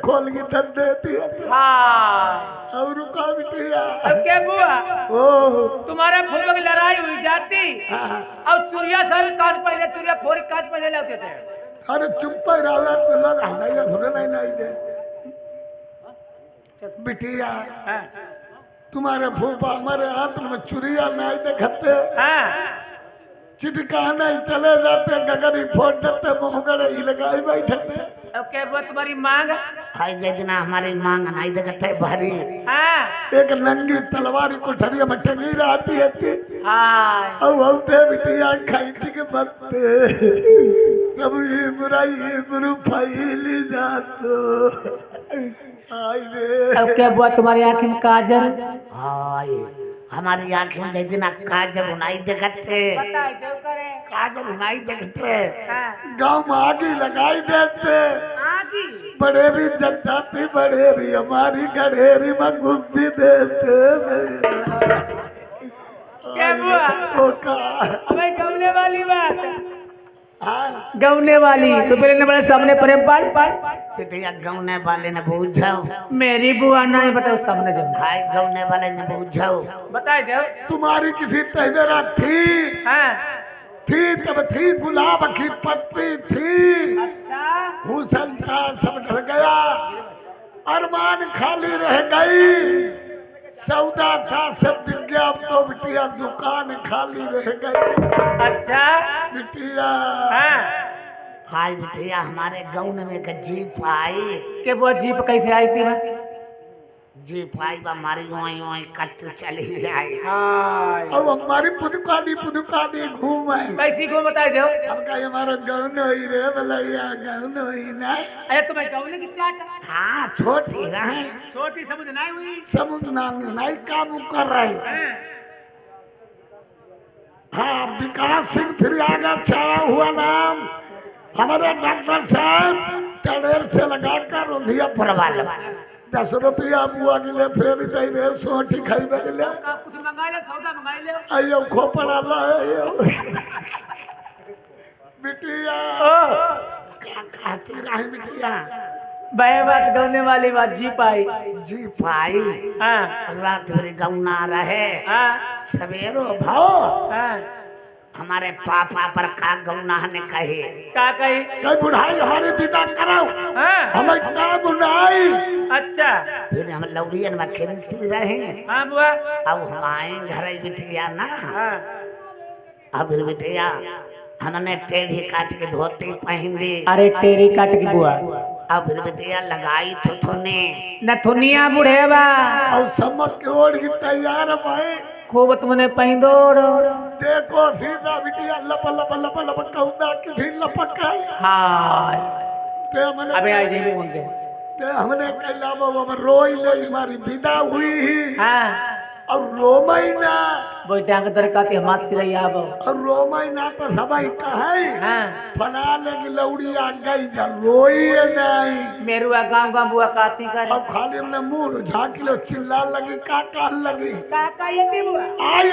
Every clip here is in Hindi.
खोल के धन देती है। हाँ अब रुका बिटिया। अब क्या बुआ ओ तुम्हारे फूलों की लड़ाई हुई जाती हाँ। अब चुरिया साहब काज पहले चुरिया फोरी काज पहले लेते थे। अरे चुप ही रहा तो लोग हटाइया थोड़े नहीं दे बिटिया। हाँ तुम्हारे फूफा हमारे हाथ में चुरिया नहीं देखते, हाँ चिटका नहीं चले जाते, गगरी फोड़ देते, मोहगड़े ही लगाई बैठे थे। अब क्या बुआ तुम्हारी मांग हाय जैदिना हमारी मांग नहीं देखते भारी। हाँ एक नंगी तलवारी कोठरिया में टंगी रहती है थी। हाँ अब हमसे बिटिया खाई थी के मरते सब ये बुराई गुरु फैली जातो। आई रे अब क्या बुआ तुम्हारी आंखों में काजल हाय हमारी आँख में जैदिना काजल नहीं देखते, काजल नहीं देखते। गाँव में आगे लगाई देते, बड़ेरी जनजाति बड़ेरी हमारी गढ़ेरी में घुस भी देते। क्या बुआ हमें गमले वाली बात हाँ गमने वाली तो पहले ने बड़े सामने प्रेम पाल बिटिया गौने वाले ने बूझाओ, मेरी बुआ नहीं बताओ सामने जब हाय गौने वाले ने बूझाओ। बताए दो तुम्हारी किसी तहवेरा थी हाँ तब थी, गुलाब की पत्ती थी, अच्छा हुसन था सब ढल गया, अरमान खाली रह गई, सौदा था सब बिक गया, अब तो बिटिया दुकान खाली रह गई। अच्छा बिटिया हाँ हाय बिटिया हमारे गौन में एक जीप आई, के बुआ जीप कैसे आई थी मैं जीप आई बा मारी ओई ओई कट चली आई। अब हमारी पुदुकानी घूम आई। कैसी को बताए दो अब का हमारा गौन होई रे भलैया, गौन होई ना। अरे तुम्हें गौले की चाट हाँ छोटी रहे, छोटी समझ नहीं हुई समुद्र नाम नहीं काम कर रही। हाँ विकास सिंह फिर आगे छाया हुआ नाम, हमारे डॉक्टर साहब टडेर से लगाकर रुधिया परवा लो 10 रुपया बुआ के लिए फिर दे रहे, सोटी खाई के लिए कुछ मंगा ले सौदा मंगा ले आइयो खोपड़ा लाइयो। बिटिया क्या खाती रही बिटिया। बहे बात गौने वाली बात जीप आई जीप आई हाँ रात भर गौना रहे, हाँ सवेरो भाओ हाँ हमारे पापा पर का गौना ने कहे क्या कही कई बुढ़ाई हमारी विदा करो, हाँ हमें क्या बुढ़ाई। अच्छा फिर हम लौड़ियन में खेलती रहे। हाँ बुआ अब हम आए घर बिटिया ना, हाँ अब बिटिया हमने टेढ़ी काट के धोती पहन ली, अरे तेरी काट की बुआ अब बिटिया लगाई थुथुने न थुनिया बुढ़े बा और समझ के ओढ़ की तैयार भाई। खूब तुमने पहिंदोड़ देखो सीधा बिटिया लप लप लप लप कौदा की भी लपक गई। हाँ ते हमने अबे आई जाइए उनके ते हमने कहला वो रोई ले हमारी विदा हुई हाँ और रोमई ना, वो डांग दरकाते हम आती रही आब और रोमई ना तो सबाई कहे हाँ फना लेगी लौड़ी आ गई जा रोई नहीं। मेरुआ गांव गांव बुआ काती कर अब खाली हमने मुंह झाँकी लो, चिल्ला लगी का कहने लगी काका ये दी बुआ आई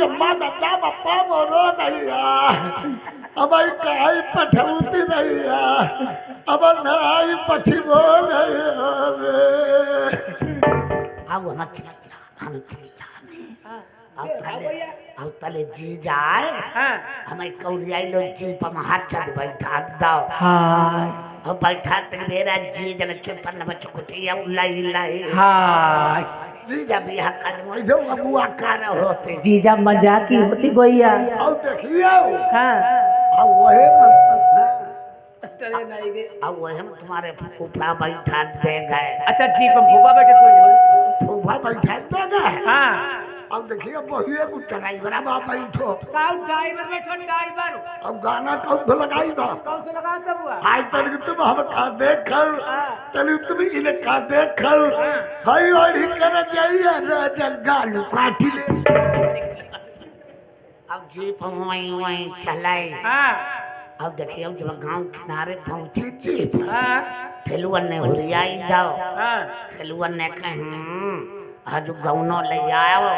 अम्मा दादा पप्पा मोरो नहीं अब आई कहीं पठौती नहीं अब नहीं पछिमो नहीं अब हम चिल्लाने अब तले जी जाए हाँ हमें कौरियाई लो जीप हम हाथ चल बैठा दो हाँ अब बैठा ते मेरा जी जन चुपन में चुकुटिया उल्लाई लाई हाँ जी जब यह काज मोई दो अबुआ कर होते जीजा मजाकी होती गोइया और देखियो हाँ अब वही चले नहीं गए अब वही हम तुम्हारे फूफा बैठा दे गए। अच्छा जीप हम फूफा बैठे कोई बोल फूफा बैठा देगा। हाँ अब देखिए बहिए को ड्राइवर आप बैठो, काउ ड्राइवर बैठो ड्राइवर अब गाना कौन सा लगाई दो कौन से लगा तब हुआ आई तक तुम हम का देखो चलो तुम इन्हें का देखो हाई और ही कर जाइए राजा लुकाटी ले। अब जीप वहीं वहीं चलाई। हाँ अब देखिए अब जब गांव किनारे पहुंची जीप हाँ ठेलुअन ने हुरियाई दो, हाँ ठेलुअन ने कहे हजू गौनो ले आओ।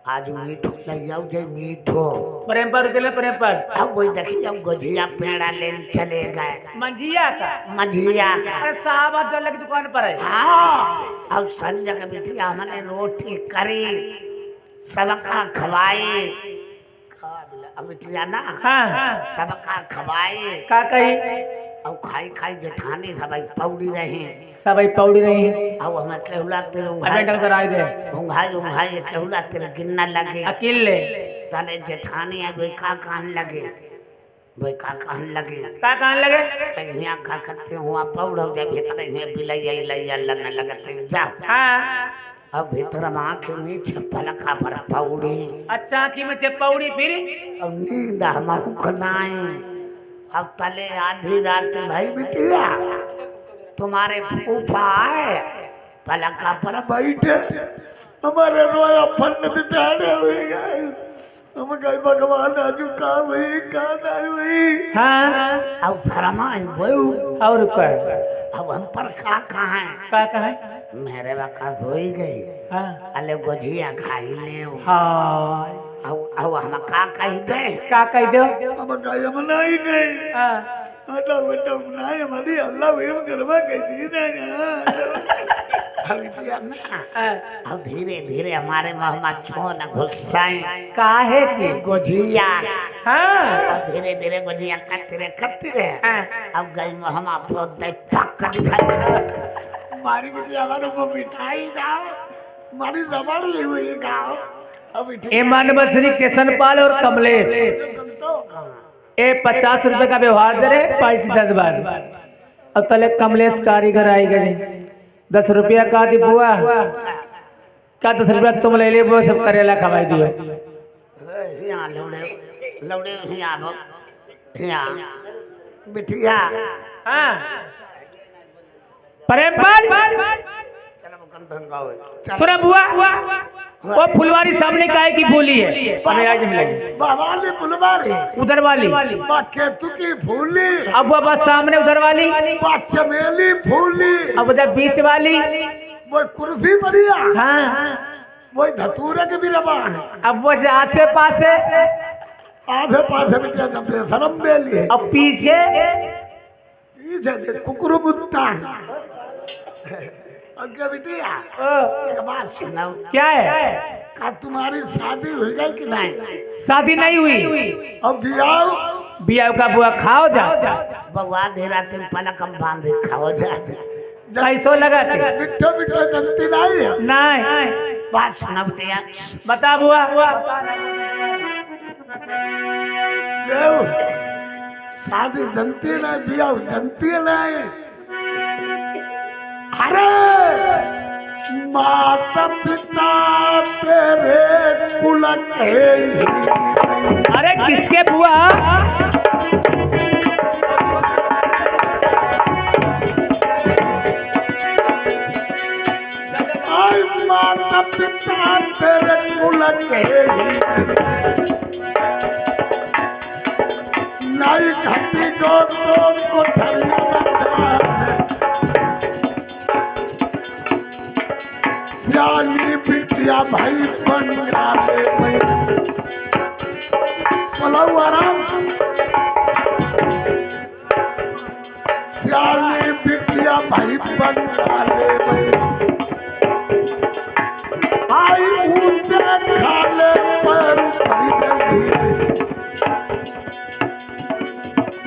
आज मीठो लग जाओ जे मीठो प्रेम पर दिले प्रेम पर अब वही देखिए अब गुजिया पेड़ा लेने चले गए मंजिया का मझिया का अरे साहब आज जल्द की दुकान पर है हाँ अब संजय के बिटिया हमने रोटी करी सबका खवाई अब बिटिया ना हाँ सबका खवाई का कही अब खाई खाई जेठानी भाई पौड़ी रही सब पौड़ी नहीं अब हमें केहुला तेरे अबे डंग कर आए दे उंघाई केहुला तेरे गिनना लगे अकेले तले जेठानी है वही का कान लगे वही का कान लगे का कान लगे यहाँ का करते हुआ पौड़ हो जाए भीतर यहाँ बिलैया इलैया लगने लगते जाओ हाँ अब भीतर माँ के नीचे पलका पर पौड़ी अच्छा आँखी में पौड़ी फिर अब नींद हम खनाए अब तले आधी रात भाई बिटिया तुम्हारे फूफा आए पलका पर बैठे हमारे रोया फन बिटाने हुए गए हम गए भगवान आजू का हुई का नहीं हुई हाँ अब फरमाए बहु और क्या अब हम पर का कहाँ का है मेरे बका सोई गई हाँ अले गुजिया खाई ले हाँ अब हम का कही दे का कह दो हम गए हम नहीं गए हाँ अटा बेटा बनाए हमारी अल्लाह वेम करवा गई थी ना अब बिटिया ना अब धीरे धीरे हमारे मोहम्मद छोन घुसाए काहे की गुजिया हाँ अब धीरे धीरे गुजिया कतरे हाँ अब गई मोहम्मद फोड़ दे पक्का दिखा मारी बिटिया हमारे को मिठाई गाओ मारी रबड़ी हुई गाओ अब ईमान बसरी किशन पाल और कमलेश ए 50 रुपए का व्यवहार दे रहे पार्टी 10 बार अब तले कमलेश कारीगर आई गए 10 रुपया का दी बुआ क्या 10 रुपया तुम ले ले वो सब करेला खवाई दियो यहाँ लौड़े यहाँ बिटिया हाँ प्रेम पाल सुना बुआ वो फुलवारी सामने काहे की फूली है हमें आज मिलेगी वाली फुलवारी उधर वाली केतु की फूली अब वो बस सामने उधर वाली चमेली फूली अब उधर बीच वाली वो कुर्सी बढ़िया हाँ वो धतूरे के भी रबा है अब वो आसे पासे आधे पासे बिटिया जब शरम बेली अब पीछे कुकुर मुत्ता अगे बिटिया एक बात सुनाओ क्या है का तुम्हारी शादी हुई गई कि नहीं शादी नहीं हुई अब बियाह बिया का बुआ खाओ जाओ बउआ देरा तुम पलक हम बांधे खाओ जा कैसो लगा थे मिठो मिठो जनती नहीं है नहीं बात सुना बिटिया बता बुआ देव शादी जनती नहीं बियाह जनती नहीं अरे माता पिता तेरे कुल के अरे किसके बुआ आई माता पिता तेरे कुल के नई घटी को सियाली बिटिया भाई बन जाए चलो आराम सियाली बिटिया भाई बन जाए आई ऊंचे खाले पर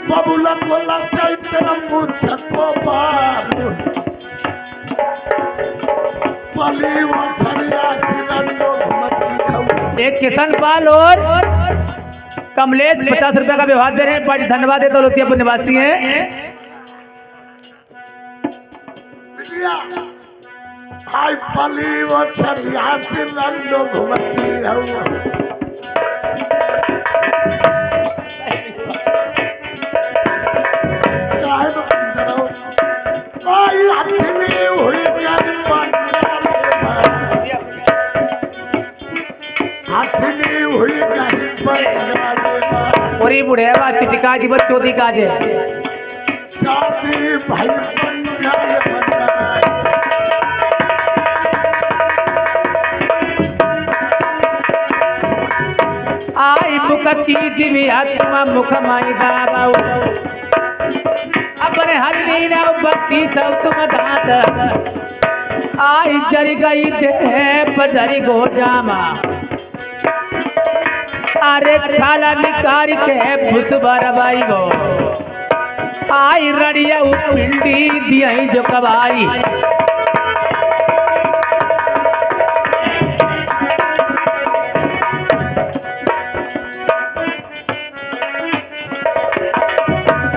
बबुला बोला चैतन मुझ को पार एक किशन पाल और कमलेश 50 रुपए का व्यवहार दे रहे हैं बड़ी धन्यवाद है दौलतियापुर निवासी हैं हाय पली वो छरिया से नंदो घुमती है आई हथनी हुई हथनी हुई और ये बुढ़े बात चिटिका जी बच्चों दी काजे शादी भाई बन जाए की जीवी आत्मा मुख माई दाबाऊ अपने हल्दी ना बत्ती सब तुम दांत आई जरी गई दे पजरी गो जामा अरे खाला निकार के फुसबर बाई गो आई रड़िया पिंडी दिया जो कबाई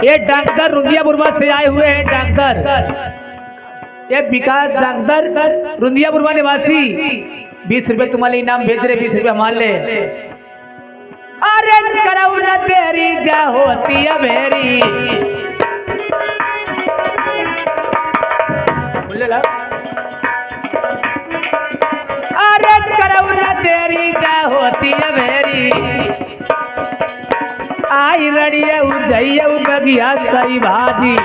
ये डॉक्टर रुंदिया बुरवा से आए हुए हैं डॉक्टर ये विकास डॉक्टर रुंदिया बुरवा निवासी 20 रुपए तुम्हारे इनाम भेज रहे 20 रुपए मान ले अरे करऊ न तेरी जा होती है मेरी अरे करऊ न तेरी जा होती है मेरी आई रड़िया उजैया बगिया सही भाजी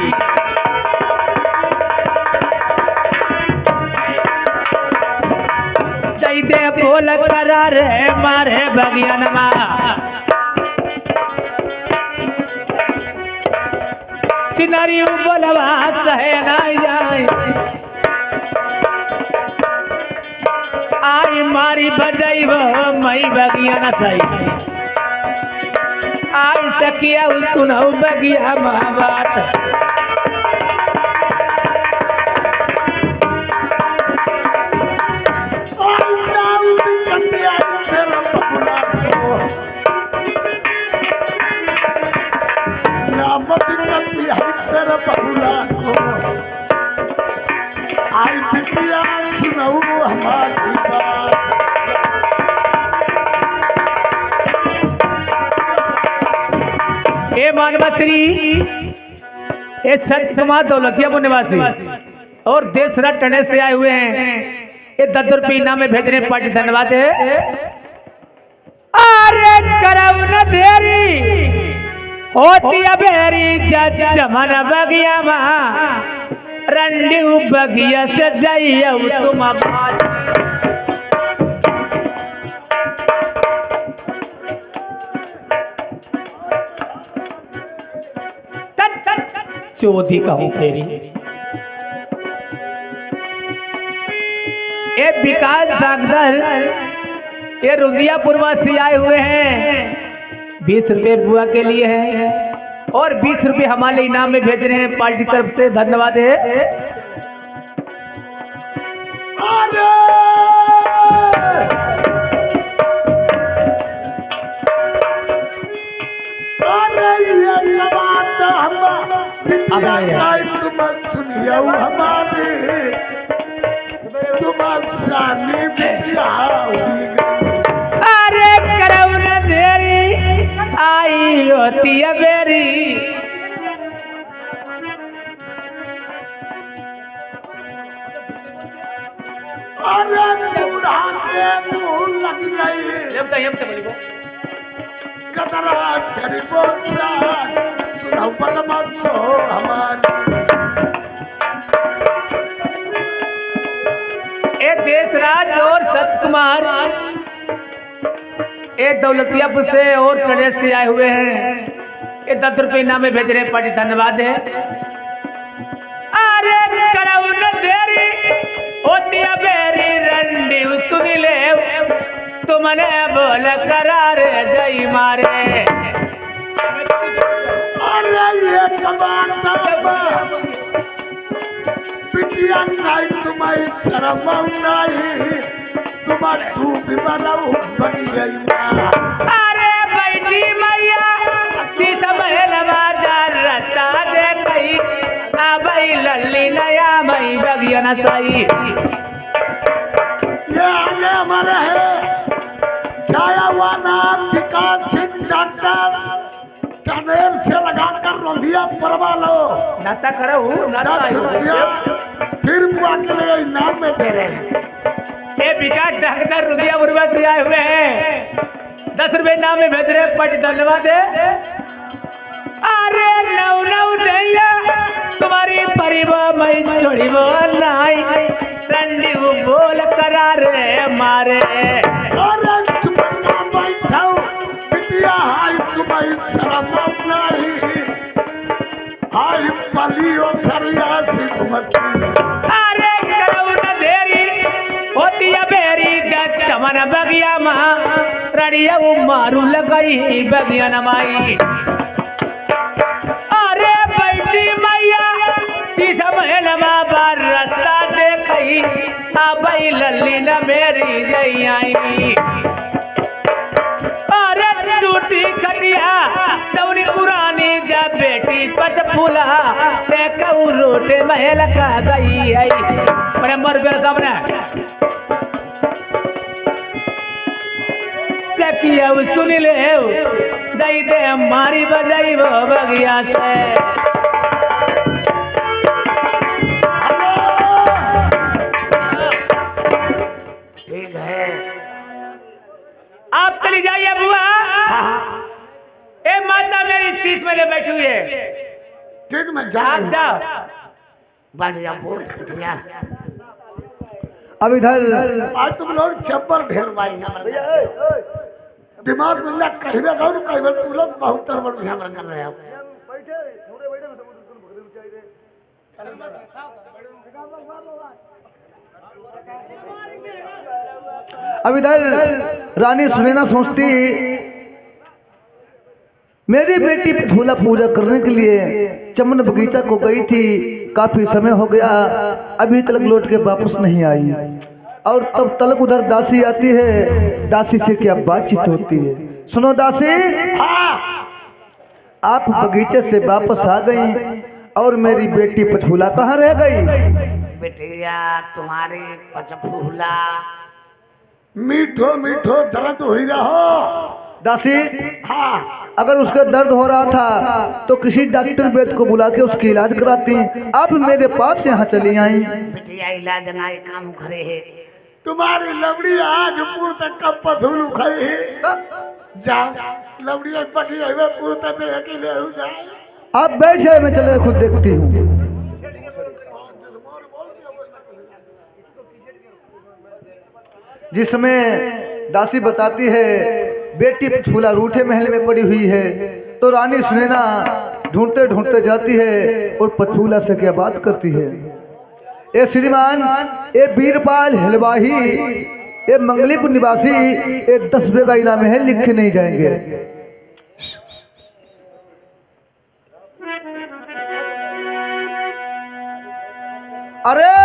दई दे बोल करा रे मारे बगिया नमा चिनारी बोलवा सहे नाई जाए आई मारी बजई मई बगिया न सही आई सखिया सुनऊ बगिया महाबात आई बिटिया सुनऊ हमारी बात ए मानवश्री ए संत कुमार दौलतिया निवासी और देशरा टने से आए हुए हैं ये 10 रुपये इनाम में भेजने पार्टी धन्यवाद है अरे करऊ न देरी होती अबेरी जमन बगिया माँ रंडी बगिया से जाइए तुम बात चौधी का हूँ फेरी ये विकास डॉक्टर ये रुंदिया पूर्वासी आए हुए हैं 20 रुपए बुआ के लिए है और 20 रुपए हमारे इनाम में भेज रहे हैं पार्टी तरफ से धन्यवाद है अरे करऊ न देरी आई होती है बेरी अरे बूढ़ा के मुंह लग गई कतरा गरीबों सा सुनाओ बलमसो हमारी ए देशराज और सत कुमार ए दौलतियापुर से और प्रदेश से आए हुए हैं ये 10 रुपये इनाम में भेज रहे हैं पार्टी धन्यवाद है अरे करऊ न देरी होती बेरी रंडी सुनी ले तुमने बोल करार जई मारे अरे ये कमाल पिटिया नहीं तुम्हारी शर्म नहीं तुम्हारी तू भी बनाऊ बनी गई अरे बैठी मैया महलवा रता दे गई अबई लल्ली नया मई बगिया न सही ये आगे हमारे है छायावाना विकास सिंह डॉक्टर टनेर से लगाकर रोधिया परवा लो नाता करो 10 रुपया फिर बुआ के लिए इनाम में दे रहे हैं ये विकास डॉक्टर रुदिया बुरवा से आए हुए हैं 10 रुपए इनाम में भेज रहे हैं पार्टी धन्यवाद है अरे नौ दैया तुम्हारी परिवार में छोड़ी वो नाई रंडी बोल करार मारे अरे चुपका बैठाओ बिटिया हाय पलियो सरिया सी घुमती अरे करऊ न देरी होती बेरी जग चमन बगिया माँ रड़िया वो मारू लगई बगिया नमाई अरे बैठी मैया शीशा महल बाबा रास्ता देखई आबई लल्ली न मेरी जई आई अरे टूटी खटिया दौनी पुरानी जा बेटी पच फूला देखऊ रोटे महल का गई आई बड़े मर बेर कमरा सकिया सुन ले दई दे मारी बजाई वो बगिया से ठीक है आप चली जाइए बुआ ए माता मेरी शीश में ले बैठी हुई है ठीक मैं जा आप जाओ बढ़िया बहुत बढ़िया अब इधर आज तुम लोग चप्पल ढेर भाई हमारे दिमाग में ना कहबे करो कहबे तुम लोग बहुत तड़बड़ हमारा कर रहे हो अब इधर रानी सुनैना सोचती मेरी बेटी झूला पूजा करने के लिए चमन बगीचा को गई थी, काफी समय हो गया, अभी तक लौट के वापस नहीं आई। और तब तलक उधर दासी आती है, दासी से क्या बातचीत होती है। सुनो दासी, आप बगीचे से वापस आ गई और मेरी बेटी पछूला कहाँ रह गई? बेटिया तुम्हारी पचफूला मीठो मीठो दर्द हो रहा। दासी, हाँ अगर उसका दर्द हो रहा था तो किसी डॉक्टर वैद्य को बुला के उसकी इलाज कराती। आप मेरे पास यहाँ चली आई। बेटिया इलाज ना काम करे है। तुम्हारी लवड़ी आज पूर तक का पथुल उखाई है। जा लवड़ी पकी है पूर तक अकेले हो जाए। आप बैठ जाए, मैं चले खुद देखती हूँ। जिसमें दासी बताती है बेटी पछूला रूठे महल में पड़ी हुई है, तो रानी सुनैना ढूंढते ढूंढते जाती है और पछूला से क्या बात करती है। ए श्रीमान, ए बीरपाल हलवाही, ए मंगलीपुर निवासी, एक 10 रुपये का इनाम है, लिख के नहीं जाएंगे। अरे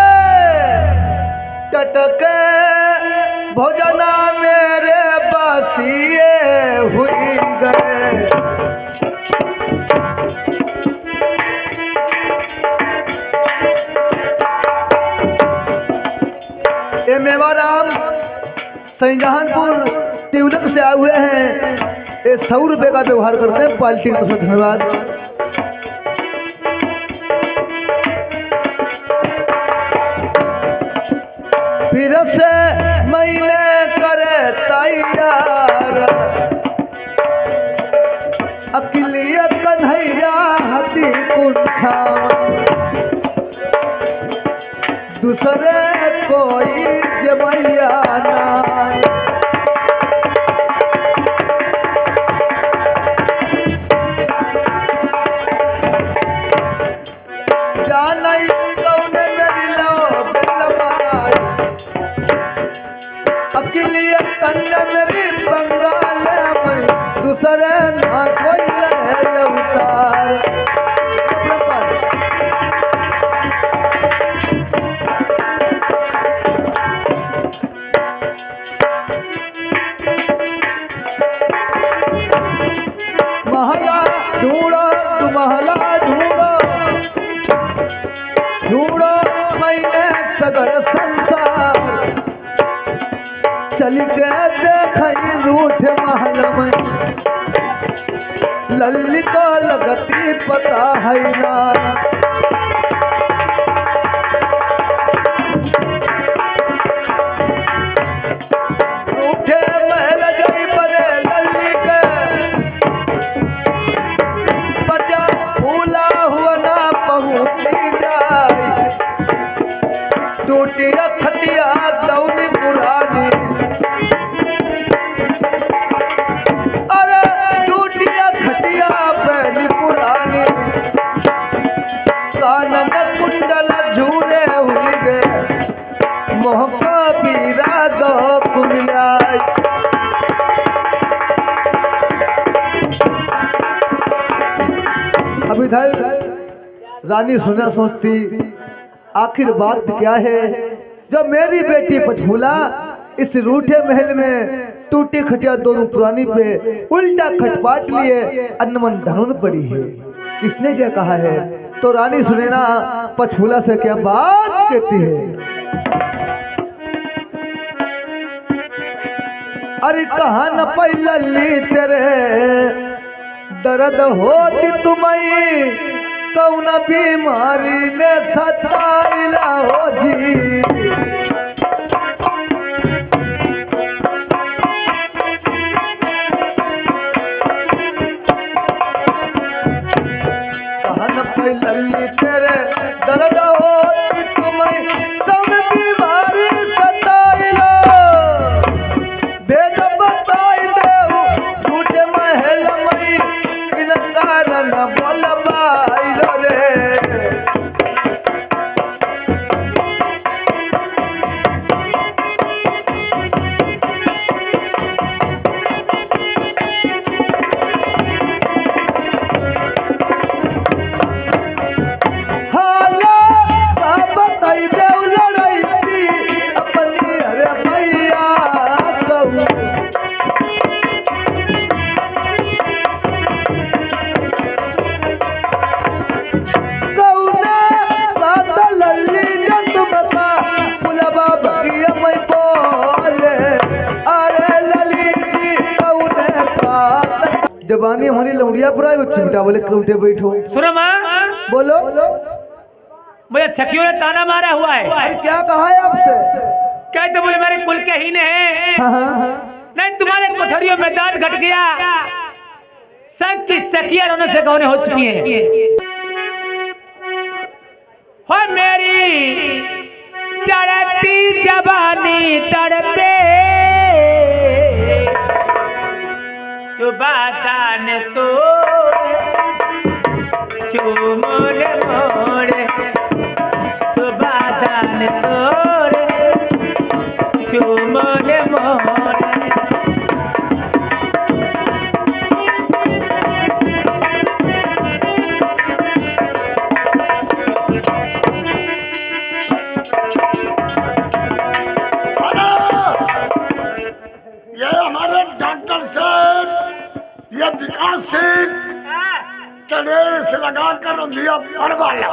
टटके भोजना मेरे बासिए हुई गए। ये मेवाराम शाहजहानपुर तिलक से आए हुए हैं। ये 100 रुपये का व्यवहार करते हैं। पार्टी का धन्यवाद। फिर से मैंने करे तैयार, अकेलिया कन्हैया हती कुछावन, दूसरे कोई जमैया नाय। जानई कौन मेरी लो बेलमाई, अकेलिया कन्या मेरी बंगाल में, दूसरे ना कोई ले अवतार। महला ढूंढो तू महला ढूंढो, ढूंढो मैंने सगर संसार, चल के देखई रूठ महल में, लल्ली को लगती पता है ना। रूठे महल जई परे लल्ली के, बचा फूला हुआ ना पहुँची जाए, टूटिया खटिया दौनी पुरानी, अरे टूटिया खटिया पहली पुरानी, इधर रानी सुना सोचती आखिर बात क्या है जब मेरी बेटी पछूला इस रूठे महल में टूटी खटिया दोनों पुरानी पे उल्टा खटपाट लिए अनमन धनुन पड़ी है। किसने क्या कहा है? तो रानी सुने ना पछूला से क्या बात कहती है। अरे कहा न पैलली तेरे दर्द होती तुम्हें कौन बीमारी ने सताइला हो जी। लल्ली तेरे दर्द होती तुम्हें कौन बीमारी सताइला भेद बताई देऊ झूठे महल मई बिन कारण बोल बाइलो रे। जबानी हमारी लौड़िया पर आई वो चिमटा बोले उठे बैठो। सुनो माँ, बोलो। मुझे सखियों ने ताना मारा हुआ है। अरे क्या कहा है आपसे? कहते बोले मेरे कुल के ही ने नहीं तुम्हारे कोठरियों में दांत घट गया संग की सखियां रोने से गौने हो चुकी हैं। हो मेरी चढ़ती जवानी तड़पे सुबह दान तो चूमोल मोड़े सुबह दान तोड़े चूमोल मोड़े। ये हमारे डॉक्टर साहब ये विकास सिंह टनेर से लगाकर दिया परवाला।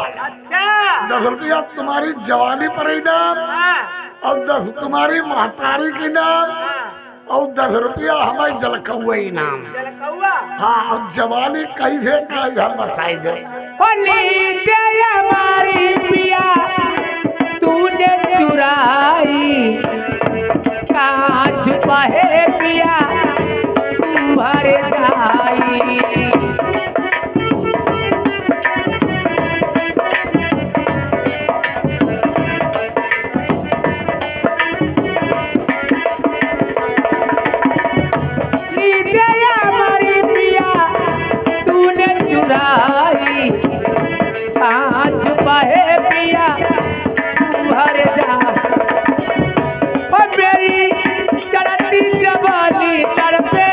10 रुपया तुम्हारी जवानी पर इनाम और 10 तुम्हारी महतारी की नाम और 10 रुपया हमारे जलकौआ इनाम। हाँ और जवानी कैसे का हम बताई दे। हमारी पिया तूने चुराई कहाँ छुपा है पिया तुम्हारे जाई। हमारी पिया तूने चुराई कहाँ छुपा है पिया तुम्हारे जाई। और मेरी चढ़ती जवानी तड़पे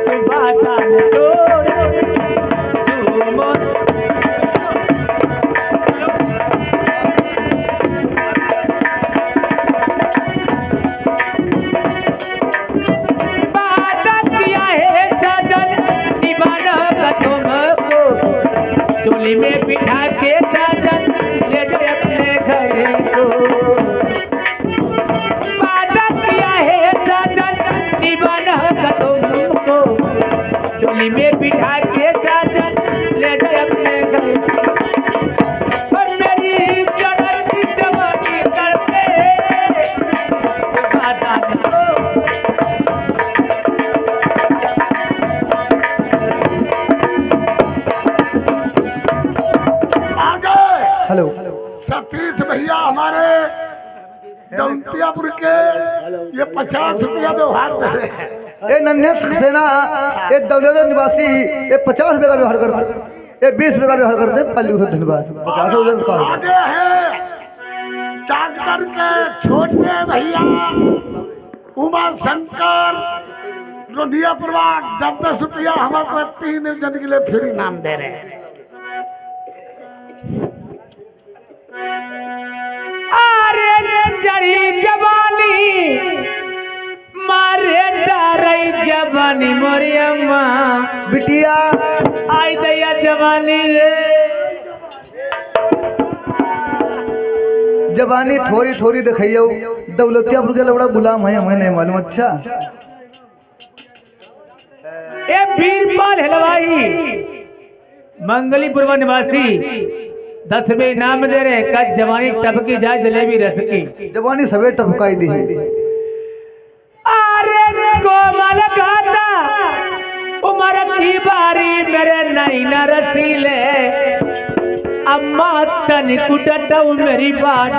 सुबह दान तोड़े चूमोल। वादा किया है सजन निभाना का तुमको डोली में बिठा के सजन ले जाए अपने घर को। वादा किया है सजन निभाना का तुमको डोली में बिठा के सजन ले जाए अपने घर को। और मेरी चढ़ती जवानी तड़पे सुबह दान आगे हेलो। सतीश भैया हमारे दौलतियापुर के ये 50 रुपया व्यवहार दे रहे हैं। ये नन्हे सक्सेना ये दौलत निवासी ये 50 रुपए का व्यवहार करते, ये 20 रुपए का व्यवहार करते। पल्ली उधर धन्यवाद। 50 रुपए का आगे है डॉक्टर के छोटे भैया उमा शंकर रोंदिया परिवार 10-10 रुपया हमारे 3 जन के लिए फ्री नाम दे रहे हैं। अरे चढ़ी जवानी मारे डरई जवानी मोरी अम्मा बिटिया आई दैया जवानी रे जवानी थोड़ी थोड़ी दिखाइयो दौलतियापुर के लौड़ा गुलाम है हमें नहीं मालूम। अच्छा ए बीरपाल हलवाई मंगलीपुर निवासी 10 रुपये इनाम दे रहे का जवानी टपकी जाए जलेबी रस की जवानी सवे टपकाई दी। अरे कोमल गाता उमर की बारी मेरे नैना रसीले अम्मा तन कुटटऊ मेरी बात